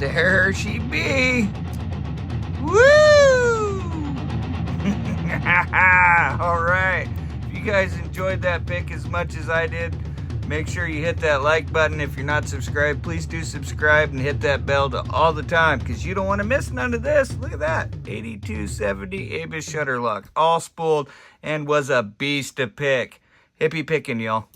There she be. Woo! All right. If you guys enjoyed that pic as much as I did, make sure you hit that like button. If you're not subscribed, please do subscribe and hit that bell to all the time because you don't want to miss none of this. Look at that. 8270 Abus Shutterlock. All spooled and was a beast to pick. Hippie picking, y'all.